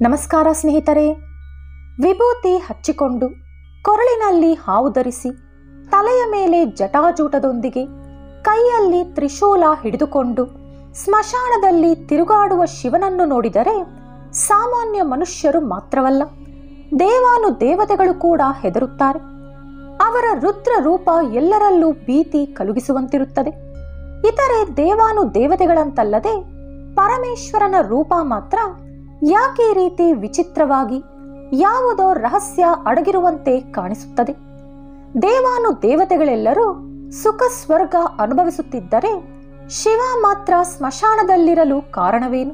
ನಮಸ್ಕಾರ ಸ್ನೇಹಿತರೆ. ವಿಭೂತಿ ಹಚ್ಚಿಕೊಂಡು ಕೊರಳಿನಲ್ಲಿ ಹಾವು ಧರಿಸಿ ತಲೆಯ ಮೇಲೆ ಜಟಾಜೂಟದೊಂದಿಗೆ ಕೈಯಲ್ಲಿ ತ್ರಿಶೂಲ ಹಿಡಿದುಕೊಂಡು ಸ್ಮಶಾನದಲ್ಲಿ ತಿರುಗಾಡುವ ಶಿವನನ್ನು ನೋಡಿದರೆ ಸಾಮಾನ್ಯ ಮನುಷ್ಯರು ಮಾತ್ರವಲ್ಲ, ದೇವಾನುದೇವತೆಗಳು ಕೂಡ ಹೆದರುತ್ತಾರೆ. ಅವರ ರುದ್ರ ರೂಪ ಎಲ್ಲರಲ್ಲೂ ಭೀತಿ ಕಲುಗಿಸುವಂತಿರುತ್ತದೆ. ಇತರೆ ದೇವಾನುದೇವತೆಗಳಂತಲ್ಲದೆ ಪರಮೇಶ್ವರನ ರೂಪ ಮಾತ್ರ ಯಾಕೆ ಈ ರೀತಿ ವಿಚಿತ್ರವಾಗಿ ಯಾವುದೋ ರಹಸ್ಯ ಅಡಗಿರುವಂತೆ ಕಾಣಿಸುತ್ತದೆ. ದೇವಾನುದೇವತೆಗಳೆಲ್ಲರೂ ಸುಖ ಸ್ವರ್ಗ ಅನುಭವಿಸುತ್ತಿದ್ದರೆ ಶಿವ ಮಾತ್ರ ಸ್ಮಶಾನದಲ್ಲಿರಲು ಕಾರಣವೇನು?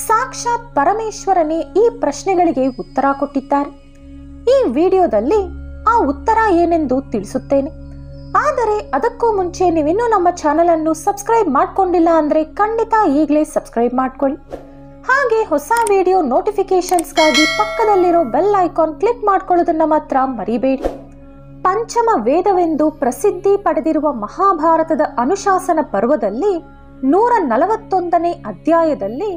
ಸಾಕ್ಷಾತ್ ಪರಮೇಶ್ವರನೇ ಈ ಪ್ರಶ್ನೆಗಳಿಗೆ ಉತ್ತರ ಕೊಟ್ಟಿದ್ದಾರೆ. ಈ ವಿಡಿಯೋದಲ್ಲಿ ಆ ಉತ್ತರ ಏನೆಂದು ತಿಳಿಸುತ್ತೇನೆ. ಆದರೆ ಅದಕ್ಕೂ ಮುಂಚೆ ನೀವಿನ್ನೂ ನಮ್ಮ ಚಾನೆಲ್ ಅನ್ನು ಸಬ್ಸ್ಕ್ರೈಬ್ ಮಾಡ್ಕೊಂಡಿಲ್ಲ ಅಂದ್ರೆ ಖಂಡಿತ ಈಗಲೇ ಸಬ್ಸ್ಕ್ರೈಬ್ ಮಾಡ್ಕೊಳ್ಳಿ. ಹಾಗೆ ಹೊಸ ವಿಡಿಯೋ ನೋಟಿಫಿಕೇಶನ್ಸ್ಗಾಗಿ ಪಕ್ಕದಲ್ಲಿರೋ ಬೆಲ್ ಐಕಾನ್ ಕ್ಲಿಕ್ ಮಾಡ್ಕೊಳ್ಳೋದನ್ನ ಮಾತ್ರ ಮರಿಬೇಡಿ. ಪಂಚಮ ವೇದವೆಂದು ಪ್ರಸಿದ್ಧಿ ಪಡೆದಿರುವ ಮಹಾಭಾರತದ ಅನುಶಾಸನ ಪರ್ವದಲ್ಲಿ 141ನೇ ಅಧ್ಯಾಯದಲ್ಲಿ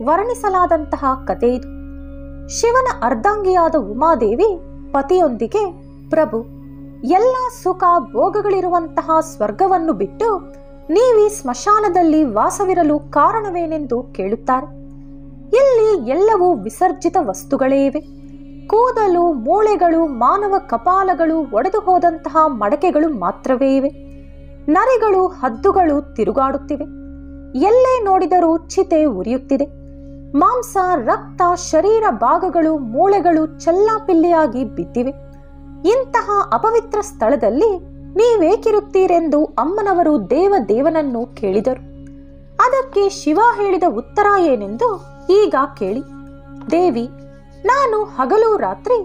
ವರ್ಣಿಸಲಾದಂತಹ ಕಥೆ ಇದು. ಶಿವನ ಅರ್ಧಾಂಗಿಯಾದ ಉಮಾದೇವಿ ಪತಿಯೊಂದಿಗೆ, ಪ್ರಭು, ಎಲ್ಲ ಸುಖ ಭೋಗಗಳಿರುವಂತಹ ಸ್ವರ್ಗವನ್ನು ಬಿಟ್ಟು ನೀವೀ ಸ್ಮಶಾನದಲ್ಲಿ ವಾಸವಿರಲು ಕಾರಣವೇನೆಂದು ಕೇಳುತ್ತಾರೆ. ಇಲ್ಲಿ ಎಲ್ಲವೂ ವಿಸರ್ಜಿತ ವಸ್ತುಗಳೇ ಇವೆ. ಕೂದಲು, ಮೂಳೆಗಳು, ಮಾನವ ಕಪಾಲಗಳು, ಒಡೆದು ಹೋದಂತಹ ಮಡಕೆಗಳು ಮಾತ್ರವೇ ಇವೆ. ನರಿಗಳು, ಹದ್ದುಗಳು ತಿರುಗಾಡುತ್ತಿವೆ. ಎಲ್ಲೇ ನೋಡಿದರೂ ಚಿತೆ ಉರಿಯುತ್ತಿದೆ. ಮಾಂಸ, ರಕ್ತ, ಶರೀರ ಭಾಗಗಳು, ಮೂಳೆಗಳು ಚೆಲ್ಲಾಪಿಲ್ಲಿಯಾಗಿ ಬಿದ್ದಿವೆ. ಇಂತಹ ಅಪವಿತ್ರ ಸ್ಥಳದಲ್ಲಿ ನೀವೇಕಿರುತ್ತೀರೆಂದು ಅಮ್ಮನವರು ದೇವನನ್ನು ಕೇಳಿದರು. ಅದಕ್ಕೆ ಶಿವ ಹೇಳಿದ ಉತ್ತರ ಏನೆಂದು ಈಗ ಕೇಳಿ. ದೇವಿ, ನಾನು ಹಗಲು ರಾತ್ರಿ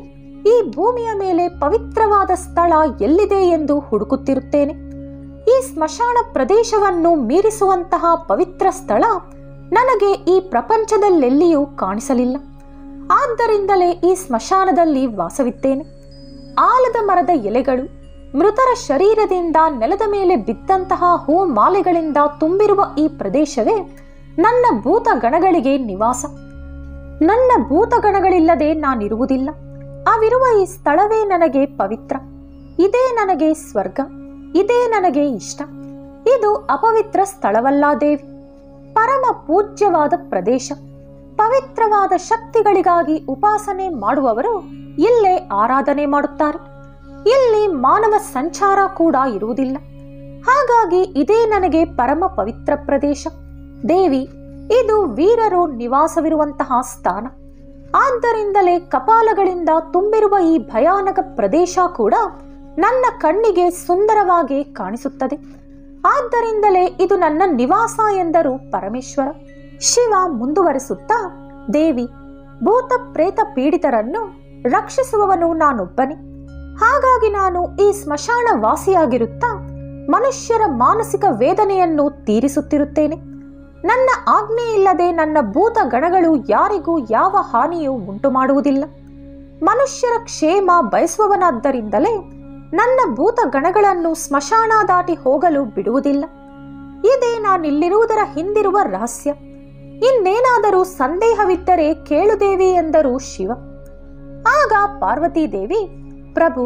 ಈ ಭೂಮಿಯ ಮೇಲೆ ಪವಿತ್ರವಾದ ಸ್ಥಳ ಎಲ್ಲಿದೆ ಎಂದು ಹುಡುಕುತ್ತಿರುತ್ತೇನೆ. ಈ ಸ್ಮಶಾನ ಪ್ರದೇಶವನ್ನು ಮೀರಿಸುವಂತಹ ಪವಿತ್ರ ಸ್ಥಳ ನನಗೆ ಈ ಪ್ರಪಂಚದಲ್ಲೆಲ್ಲಿಯೂ ಕಾಣಿಸಲಿಲ್ಲ. ಆದ್ದರಿಂದಲೇ ಈ ಸ್ಮಶಾನದಲ್ಲಿ ವಾಸವಿದ್ದೇನೆ. ಆಲದ ಮರದ ಎಲೆಗಳು, ಮೃತರ ಶರೀರದಿಂದ ನೆಲದ ಮೇಲೆ ಬಿದ್ದಂತಹ ಹೂ ಮಾಲೆಗಳಿಂದ ತುಂಬಿರುವ ಈ ಪ್ರದೇಶವೇ ನನ್ನ ಭೂತಗಣಗಳಿಗೆ ನಿವಾಸ. ನನ್ನ ಭೂತಗಣಗಳಿಲ್ಲದೆ ನಾನಿರುವುದಿಲ್ಲ. ಅವಿರುವ ಈ ಸ್ಥಳವೇ ನನಗೆ ಪವಿತ್ರ. ಇದೇ ನನಗೆ ಸ್ವರ್ಗ. ಇದೇ ನನಗೆ ಇಷ್ಟ. ಇದು ಅಪವಿತ್ರ ಸ್ಥಳವಲ್ಲ ದೇವಿ, ಪರಮ ಪೂಜ್ಯವಾದ ಪ್ರದೇಶ. ಪವಿತ್ರವಾದ ಶಕ್ತಿಗಳಿಗಾಗಿ ಉಪಾಸನೆ ಮಾಡುವವರು ಇಲ್ಲೇ ಆರಾಧನೆ ಮಾಡುತ್ತಾರೆ. ಇಲ್ಲಿ ಮಾನವ ಸಂಚಾರ ಕೂಡ ಇರುವುದಿಲ್ಲ. ಹಾಗಾಗಿ ಇದೇ ನನಗೆ ಪರಮ ಪವಿತ್ರ ಪ್ರದೇಶ. ದೇವಿ, ಇದು ವೀರರು ನಿವಾಸವಿರುವಂತಹ ಸ್ಥಾನ. ಆದ್ದರಿಂದಲೇ ಕಪಾಲಗಳಿಂದ ತುಂಬಿರುವ ಈ ಭಯಾನಕ ಪ್ರದೇಶ ಕೂಡ ನನ್ನ ಕಣ್ಣಿಗೆ ಸುಂದರವಾಗಿ ಕಾಣಿಸುತ್ತದೆ. ಆದ್ದರಿಂದಲೇ ಇದು ನನ್ನ ನಿವಾಸ ಎಂದರು ಪರಮೇಶ್ವರ. ಶಿವ ಮುಂದುವರೆಸುತ್ತಾ, ದೇವಿ, ಭೂತ ಪ್ರೇತ ಪೀಡಿತರನ್ನು ರಕ್ಷಿಸುವವನು ನಾನೊಬ್ಬನೇ. ಹಾಗಾಗಿ ನಾನು ಈ ಸ್ಮಶಾನ ವಾಸಿಯಾಗಿರುತ್ತಾ ಮನುಷ್ಯರ ಮಾನಸಿಕ ವೇದನೆಯನ್ನು ತೀರಿಸುತ್ತಿರುತ್ತೇನೆ. ನನ್ನ ಆಜ್ಞೆ ಇಲ್ಲದೆ ನನ್ನ ಭೂತ ಗಣಗಳು ಯಾರಿಗೂ ಯಾವ ಹಾನಿಯೂ ಉಂಟು ಮಾಡುವುದಿಲ್ಲ. ಮನುಷ್ಯರ ಕ್ಷೇಮ ಬಯಸುವವನಾದ್ದರಿಂದಲೇ ನನ್ನ ಭೂತ ಗಣಗಳನ್ನು ಸ್ಮಶಾನ ದಾಟಿ ಹೋಗಲು ಬಿಡುವುದಿಲ್ಲ. ಇದೇ ನಾನಿಲ್ಲಿರುವುದರ ಹಿಂದಿರುವ ರಹಸ್ಯ. ಇನ್ನೇನಾದರೂ ಸಂದೇಹವಿದ್ದರೆ ಕೇಳುದೇವಿ ಎಂದರು ಶಿವ. ಆಗ ಪಾರ್ವತೀ ದೇವಿ, ಪ್ರಭು,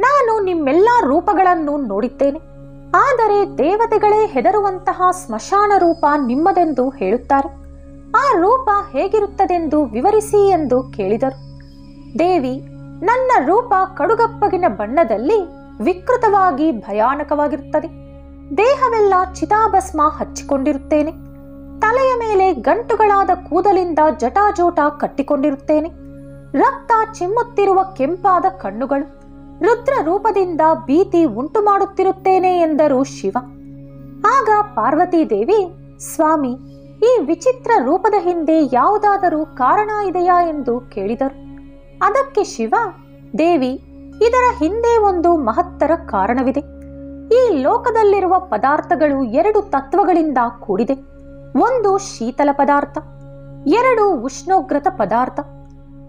ನಾನು ನಿಮ್ಮೆಲ್ಲ ರೂಪಗಳನ್ನು ನೋಡಿದ್ದೇನೆ. ಆದರೆ ದೇವತೆಗಳೇ ಹೆದರುವಂತಹ ಸ್ಮಶಾನ ರೂಪ ನಿಮ್ಮದೆಂದು ಹೇಳುತ್ತಾರೆ. ಆ ರೂಪ ಹೇಗಿರುತ್ತದೆಂದು ವಿವರಿಸಿ ಎಂದು ಕೇಳಿದರು. ದೇವಿ, ನನ್ನ ರೂಪ ಕಡುಗಪ್ಪಗಿನ ಬಣ್ಣದಲ್ಲಿ ವಿಕೃತವಾಗಿ ಭಯಾನಕವಾಗಿರುತ್ತದೆ. ದೇಹವೆಲ್ಲ ಚಿತಾಭಸ್ಮ ಹಚ್ಚಿಕೊಂಡಿರುತ್ತೇನೆ. ತಲೆಯ ಮೇಲೆ ಗಂಟುಗಳಾದ ಕೂದಲಿಂದ ಜಟಾಜೋಟ ಕಟ್ಟಿಕೊಂಡಿರುತ್ತೇನೆ. ರಕ್ತ ಚಿಮ್ಮುತ್ತಿರುವ ಕೆಂಪಾದ ಕಣ್ಣುಗಳು, ರುದ್ರ ರೂಪದಿಂದ ಭೀತಿ ಉಂಟು ಮಾಡುತ್ತಿರುತ್ತೇನೆ ಎಂದರು ಶಿವ. ಆಗ ಪಾರ್ವತೀ ದೇವಿ, ಸ್ವಾಮಿ, ಈ ವಿಚಿತ್ರ ರೂಪದ ಹಿಂದೆ ಯಾವುದಾದರೂ ಕಾರಣ ಇದೆಯಾ ಎಂದು ಕೇಳಿದರು. ಅದಕ್ಕೆ ಶಿವ, ದೇವಿ, ಇದರ ಹಿಂದೆ ಒಂದು ಮಹತ್ತರ ಕಾರಣವಿದೆ. ಈ ಲೋಕದಲ್ಲಿರುವ ಪದಾರ್ಥಗಳು 2 ತತ್ವಗಳಿಂದ ಕೂಡಿದೆ. ಒಂದು ಶೀತಲ ಪದಾರ್ಥ, 2 ಉಷ್ಣೋಗ್ರತ ಪದಾರ್ಥ.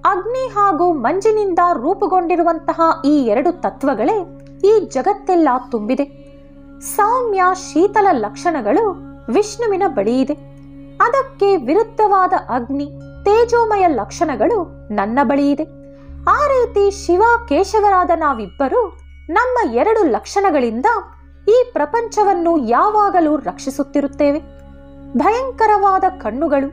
ಅಗ್ನಿ ಹಾಗೂ ಮಂಜಿನಿಂದ ರೂಪುಗೊಂಡಿರುವಂತಹ ಈ 2 ತತ್ವಗಳೇ ಈ ಜಗತ್ತೆಲ್ಲ ತುಂಬಿದೆ. ಸೌಮ್ಯ ಶೀತಲ ಲಕ್ಷಣಗಳು ವಿಷ್ಣುವಿನ ಬಳಿ ಇದೆ. ಅದಕ್ಕೆ ವಿರುದ್ಧವಾದ ಅಗ್ನಿ ತೇಜೋಮಯ ಲಕ್ಷಣಗಳು ನನ್ನ ಬಳಿ ಇದೆ. ಆ ರೀತಿ ಶಿವ ಕೇಶವರಾದ ನಾವಿಬ್ಬರು ನಮ್ಮ 2 ಲಕ್ಷಣಗಳಿಂದ ಈ ಪ್ರಪಂಚವನ್ನು ಯಾವಾಗಲೂ ರಕ್ಷಿಸುತ್ತಿರುತ್ತೇವೆ. ಭಯಂಕರವಾದ ಕಣ್ಣುಗಳು,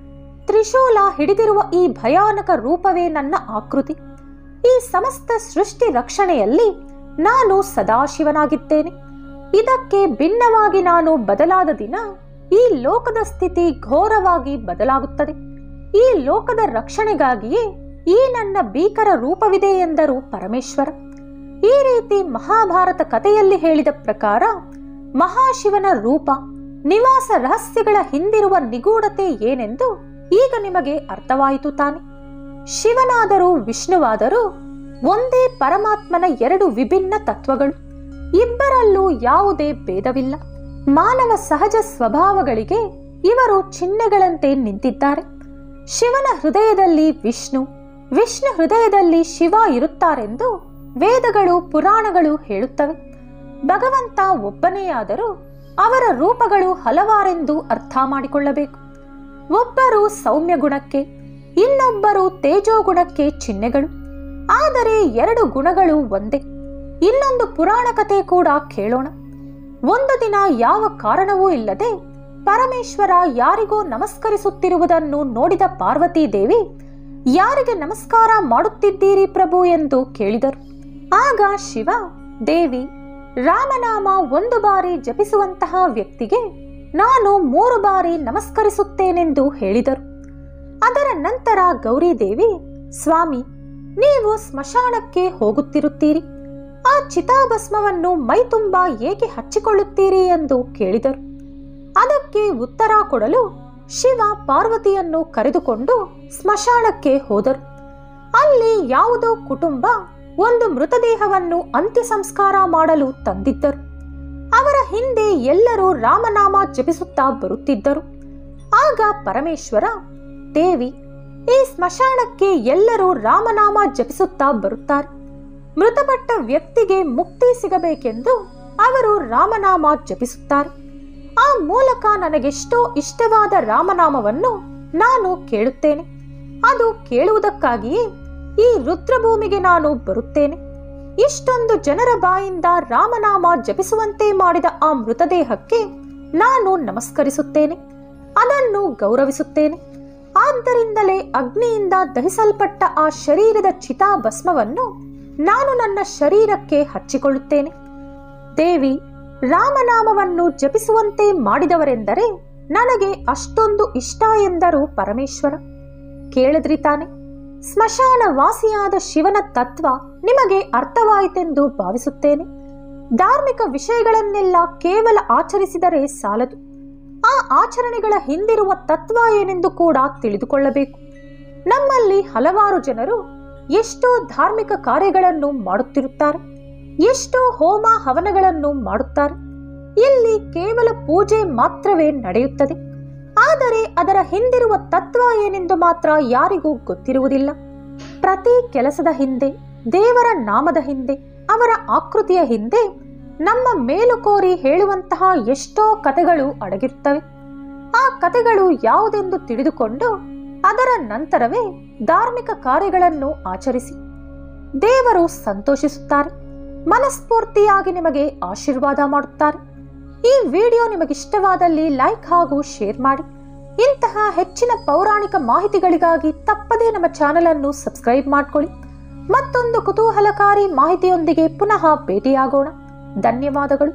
ತ್ರಿಶೂಲ ಹಿಡಿದಿರುವ ಈ ಭಯಾನಕ ರೂಪವೇ ನನ್ನ ಆಕೃತಿ. ಈ ಸಮಸ್ತ ಸೃಷ್ಟಿ ರಕ್ಷಣೆಯಲ್ಲಿ ನಾನು ಸದಾಶಿವನಾಗಿದ್ದೇನೆ. ಇದಕ್ಕೆ ಭಿನ್ನವಾಗಿ ನಾನು ಬದಲಾದ ದಿನ ಈ ಲೋಕದ ಸ್ಥಿತಿ ಘೋರವಾಗಿ ಬದಲಾಗುತ್ತದೆ. ಈ ಲೋಕದ ರಕ್ಷಣೆಗಾಗಿಯೇ ಈ ನನ್ನ ಭೀಕರ ರೂಪವಿದೆ ಎಂದರು ಪರಮೇಶ್ವರ. ಈ ರೀತಿ ಮಹಾಭಾರತ ಕಥೆಯಲ್ಲಿ ಹೇಳಿದ ಪ್ರಕಾರ ಮಹಾಶಿವನ ರೂಪ, ನಿವಾಸ ರಹಸ್ಯಗಳ ಹಿಂದಿರುವ ನಿಗೂಢತೆ ಏನೆಂದು ಈಗ ನಿಮಗೆ ಅರ್ಥವಾಯಿತು ತಾನೆ? ಶಿವನಾದರೂ ವಿಷ್ಣುವಾದರೂ ಒಂದೇ ಪರಮಾತ್ಮನ 2 ವಿಭಿನ್ನ ತತ್ವಗಳು. ಇಬ್ಬರಲ್ಲೂ ಯಾವುದೇ ಭೇದವಿಲ್ಲ. ಮಾನವ ಸಹಜ ಸ್ವಭಾವಗಳಿಗೆ ಇವರು ಚಿಹ್ನೆಗಳಂತೆ ನಿಂತಿದ್ದಾರೆ. ಶಿವನ ಹೃದಯದಲ್ಲಿ ವಿಷ್ಣು, ವಿಷ್ಣು ಹೃದಯದಲ್ಲಿ ಶಿವ ಇರುತ್ತಾರೆಂದು ವೇದಗಳು, ಪುರಾಣಗಳು ಹೇಳುತ್ತವೆ. ಭಗವಂತ ಒಬ್ಬನೆಯಾದರೂ ಅವರ ರೂಪಗಳು ಹಲವಾರೆಂದು ಅರ್ಥ ಮಾಡಿಕೊಳ್ಳಬೇಕು. ಒಬ್ಬರು ಸೌಮ್ಯ ಗುಣಕ್ಕೆ, ಇನ್ನೊಬ್ಬರು ತೇಜೋ ಗುಣಕ್ಕೆ ಚಿಹ್ನೆಗಳು. ಆದರೆ 2 ಗುಣಗಳು ಒಂದೇ. ಇನ್ನೊಂದು ಪುರಾಣ ಕಥೆ ಕೂಡ ಕೇಳೋಣ. ಒಂದು ದಿನ ಯಾವ ಕಾರಣವೂ ಇಲ್ಲದೆ ಪರಮೇಶ್ವರ ಯಾರಿಗೋ ನಮಸ್ಕರಿಸುತ್ತಿರುವುದನ್ನು ನೋಡಿದ ಪಾರ್ವತೀ ದೇವಿ, ಯಾರಿಗೆ ನಮಸ್ಕಾರ ಮಾಡುತ್ತಿದ್ದೀರಿ ಪ್ರಭು ಎಂದು ಕೇಳಿದರು. ಆಗ ಶಿವ, ದೇವಿ, ರಾಮನಾಮ 1 ಬಾರಿ ಜಪಿಸುವಂತಹ ವ್ಯಕ್ತಿಗೆ ನಾನು 3 ಬಾರಿ ನಮಸ್ಕರಿಸುತ್ತೇನೆಂದು ಹೇಳಿದರು. ಅದರ ನಂತರ ಗೌರಿದೇವಿ, ಸ್ವಾಮಿ, ನೀವು ಸ್ಮಶಾನಕ್ಕೆ ಹೋಗುತ್ತಿರುತ್ತೀರಿ, ಆ ಚಿತಾಭಸ್ಮವನ್ನು ಮೈ ತುಂಬ ಏಕೆ ಹಚ್ಚಿಕೊಳ್ಳುತ್ತೀರಿ ಎಂದು ಕೇಳಿದರು. ಅದಕ್ಕೆ ಉತ್ತರ ಕೊಡಲು ಶಿವ ಪಾರ್ವತಿಯನ್ನು ಕರೆದುಕೊಂಡು ಸ್ಮಶಾನಕ್ಕೆ ಹೋದರು. ಅಲ್ಲಿ ಯಾವುದೋ ಕುಟುಂಬ ಒಂದು ಮೃತದೇಹವನ್ನು ಅಂತ್ಯ ಸಂಸ್ಕಾರ ಮಾಡಲು ತಂದಿದ್ದರು. ಅವರ ಹಿಂದೆ ಎಲ್ಲರೂ ರಾಮನಾಮ ಜಪಿಸುತ್ತಾ ಬರುತ್ತಿದ್ದರು. ಆಗ ಪರಮೇಶ್ವರ, ದೇವಿ, ಈ ಸ್ಮಶಾನಕ್ಕೆ ಎಲ್ಲರೂ ರಾಮನಾಮ ಜಪಿಸುತ್ತಾ ಬರುತ್ತಾರೆ. ಮೃತಪಟ್ಟ ವ್ಯಕ್ತಿಗೆ ಮುಕ್ತಿ ಸಿಗಬೇಕೆಂದು ಅವರು ರಾಮನಾಮ ಜಪಿಸುತ್ತಾರೆ. ಆ ಮೂಲಕ ನನಗೆಷ್ಟೋ ಇಷ್ಟವಾದ ರಾಮನಾಮವನ್ನು ನಾನು ಕೇಳುತ್ತೇನೆ. ಅದು ಕೇಳುವುದಕ್ಕಾಗಿಯೇ ಈ ರುದ್ರಭೂಮಿಗೆ ನಾನು ಬರುತ್ತೇನೆ. ಇಷ್ಟೊಂದು ಜನರ ಬಾಯಿಂದ ರಾಮನಾಮ ಜಪಿಸುವಂತೆ ಮಾಡಿದ ಆ ಮೃತದೇಹಕ್ಕೆ ನಾನು ನಮಸ್ಕರಿಸುತ್ತೇನೆ, ಅದನ್ನು ಗೌರವಿಸುತ್ತೇನೆ. ಆದ್ದರಿಂದಲೇ ಅಗ್ನಿಯಿಂದ ದಹಿಸಲ್ಪಟ್ಟ ಆ ಶರೀರದ ಚಿತಾಭಸ್ಮವನ್ನು ನಾನು ನನ್ನ ಶರೀರಕ್ಕೆ ಹಚ್ಚಿಕೊಳ್ಳುತ್ತೇನೆ. ದೇವಿ, ರಾಮನಾಮವನ್ನು ಜಪಿಸುವಂತೆ ಮಾಡಿದವರೆಂದರೆ ನನಗೆ ಅಷ್ಟೊಂದು ಇಷ್ಟ ಎಂದರು ಪರಮೇಶ್ವರ. ಕೇಳಿದ್ರಿ ತಾನೆ? ಸ್ಮಶಾನ ವಾಸಿಯಾದ ಶಿವನ ತತ್ವ ನಿಮಗೆ ಅರ್ಥವಾಯಿತೆಂದು ಭಾವಿಸುತ್ತೇನೆ. ಧಾರ್ಮಿಕ ವಿಷಯಗಳನ್ನೆಲ್ಲ ಕೇವಲ ಆಚರಿಸಿದರೆ ಸಾಲದು, ಆ ಆಚರಣೆಗಳ ಹಿಂದಿರುವ ತತ್ವ ಏನೆಂದು ಕೂಡ ತಿಳಿದುಕೊಳ್ಳಬೇಕು. ನಮ್ಮಲ್ಲಿ ಹಲವಾರು ಜನರು ಎಷ್ಟೋ ಧಾರ್ಮಿಕ ಕಾರ್ಯಗಳನ್ನು ಮಾಡುತ್ತಿರುತ್ತಾರೆ, ಎಷ್ಟೋ ಹೋಮ ಹವನಗಳನ್ನು ಮಾಡುತ್ತಾರೆ. ಇಲ್ಲಿ ಕೇವಲ ಪೂಜೆ ಮಾತ್ರವೇ ನಡೆಯುತ್ತದೆ. ಆದರೆ ಅದರ ಹಿಂದಿರುವ ತತ್ವ ಏನೆಂದು ಮಾತ್ರ ಯಾರಿಗೂ ಗೊತ್ತಿರುವುದಿಲ್ಲ. ಪ್ರತಿ ಕೆಲಸದ ಹಿಂದೆ, ದೇವರ ನಾಮದ ಹಿಂದೆ, ಅವರ ಆಕೃತಿಯ ಹಿಂದೆ ನಮ್ಮ ಮೇಲುಕೋರಿ ಹೇಳುವಂತಹ ಎಷ್ಟೋ ಕಥೆಗಳು ಅಡಗಿರುತ್ತವೆ. ಆ ಕಥೆಗಳು ಯಾವುದೆಂದು ತಿಳಿದುಕೊಂಡು ಅದರ ನಂತರವೇ ಧಾರ್ಮಿಕ ಕಾರ್ಯಗಳನ್ನು ಆಚರಿಸಿ. ದೇವರು ಸಂತೋಷಿಸುತ್ತಾರೆ, ಮನಸ್ಫೂರ್ತಿಯಾಗಿ ನಿಮಗೆ ಆಶೀರ್ವಾದ ಮಾಡುತ್ತಾರೆ. ಈ ವಿಡಿಯೋ ನಿಮಗಿಷ್ಟವಾದಲ್ಲಿ ಲೈಕ್ ಹಾಗೂ ಶೇರ್ ಮಾಡಿ. ಇಂತಹ ಹೆಚ್ಚಿನ ಪೌರಾಣಿಕ ಮಾಹಿತಿಗಳಿಗಾಗಿ ತಪ್ಪದೇ ನಮ್ಮ ಚಾನೆಲ್ ಅನ್ನು ಸಬ್ಸ್ಕ್ರೈಬ್ ಮಾಡಿಕೊಳ್ಳಿ. ಮತ್ತೊಂದು ಕುತೂಹಲಕಾರಿ ಮಾಹಿತಿಯೊಂದಿಗೆ ಪುನಃ ಭೇಟಿಯಾಗೋಣ. ಧನ್ಯವಾದಗಳು.